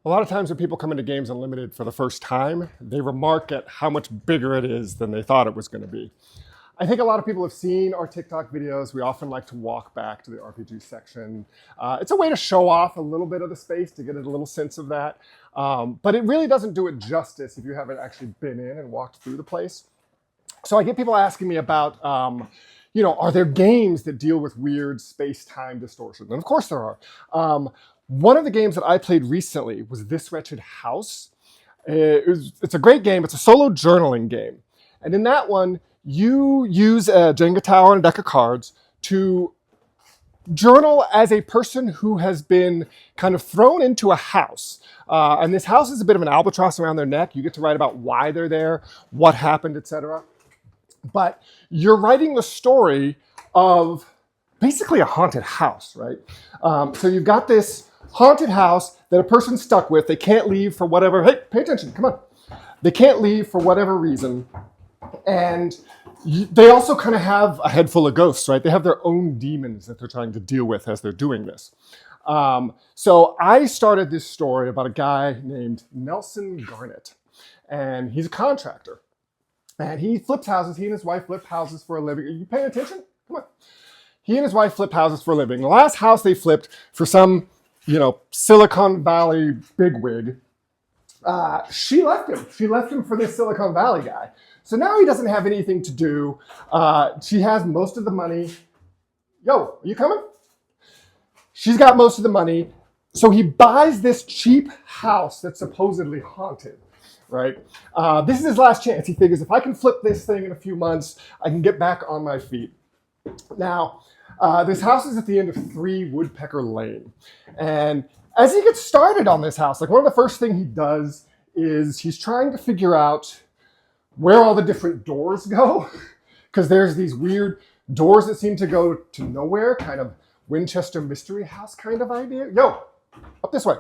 A lot of times when people come into Games Unlimited for the first time, they remark at how much bigger it is than they thought it was going to be. I think a lot of people have seen our TikTok videos. We often like to walk back to the RPG section. It's a way to show off a little bit of the space, to get a little sense of that. But it really doesn't do it justice if you haven't actually been in and walked through the place. So I get people asking me about, are there games that deal with weird space-time distortion? And of course there are. One of the games that I played recently was This Wretched House. It's a great game. It's a solo journaling game. And in that one, you use a Jenga tower and a deck of cards to journal as a person who has been kind of thrown into a house. And this house is a bit of an albatross around their neck. You get to write about why they're there, what happened, etc. But you're writing the story of basically a haunted house, right? So you've got this haunted house that a person's stuck with. They can't leave for whatever, hey, pay attention, come on. They can't leave for whatever reason. And they also kind of have a head full of ghosts, right? They have their own demons that they're trying to deal with as they're doing this. So I started this story about a guy named Nelson Garnett. And he's a contractor. And he flips houses. He and his wife flip houses for a living. Are you paying attention? Come on. He and his wife flip houses for a living. The last house they flipped for some, Silicon Valley bigwig, she left him. She left him for this Silicon Valley guy. So now he doesn't have anything to do. She has most of the money. Yo, are you coming? She's got most of the money. So he buys this cheap house that's supposedly haunted, right? This is his last chance. He figures if I can flip this thing in a few months, I can get back on my feet. Now, this house is at the end of 3 Woodpecker Lane. And as he gets started on this house, one of the first things he does is he's trying to figure out where all the different doors go. Because there's these weird doors that seem to go to nowhere, kind of Winchester Mystery House kind of idea. Yo, up this way.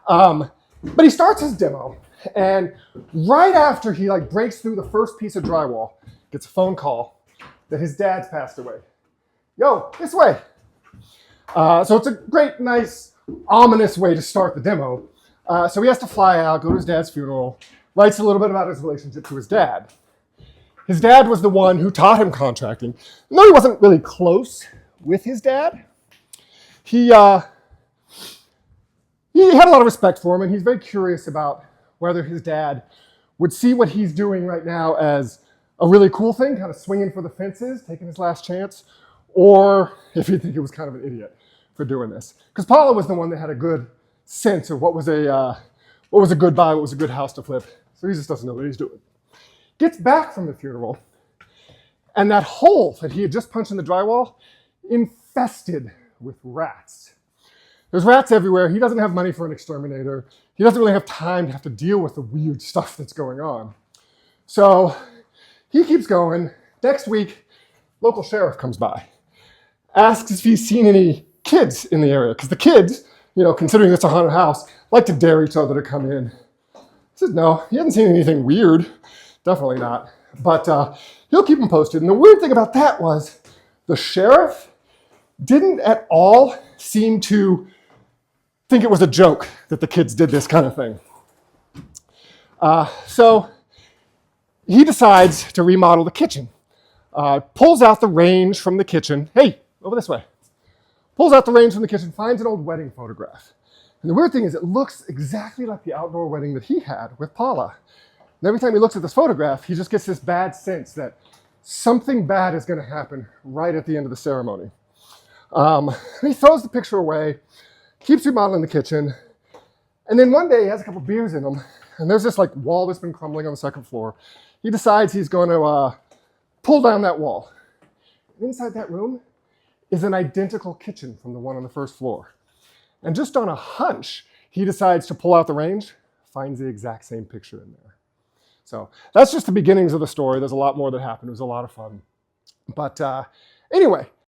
But he starts his demo. And right after he breaks through the first piece of drywall, gets a phone call that his dad's passed away. Yo, this way. So it's a great, nice, ominous way to start the demo. So he has to fly out, go to his dad's funeral, writes a little bit about his relationship to his dad. His dad was the one who taught him contracting. No, he wasn't really close with his dad. He had a lot of respect for him, and he's very curious about whether his dad would see what he's doing right now as a really cool thing, kind of swinging for the fences, taking his last chance, or if he'd think he was kind of an idiot for doing this. Because Paula was the one that had a good sense of what was a good buy, what was a good house to flip. So he just doesn't know what he's doing. Gets back from the funeral, and that hole that he had just punched in the drywall, infested with rats. There's rats everywhere. He doesn't have money for an exterminator. He doesn't really have time to have to deal with the weird stuff that's going on. So he keeps going. Next week, local sheriff comes by, asks if he's seen any kids in the area. Because the kids, considering it's a haunted house, like to dare each other to come in. He says, no, he hasn't seen anything weird. Definitely not. But he'll keep him posted. And the weird thing about that was the sheriff didn't at all seem to think it was a joke that the kids did this kind of thing. So he decides to remodel the kitchen. Pulls out the range from the kitchen. Hey, over this way. Pulls out the range from the kitchen, finds an old wedding photograph. And the weird thing is it looks exactly like the outdoor wedding that he had with Paula. And every time he looks at this photograph, he just gets this bad sense that something bad is going to happen right at the end of the ceremony. He throws the picture away, keeps remodeling the kitchen, and then one day he has a couple beers in him, and there's this wall that's been crumbling on the second floor. He decides he's going to pull down that wall. And inside that room is an identical kitchen from the one on the first floor. And just on a hunch, he decides to pull out the range, finds the exact same picture in there. So that's just the beginnings of the story. There's a lot more that happened. It was a lot of fun. But anyway,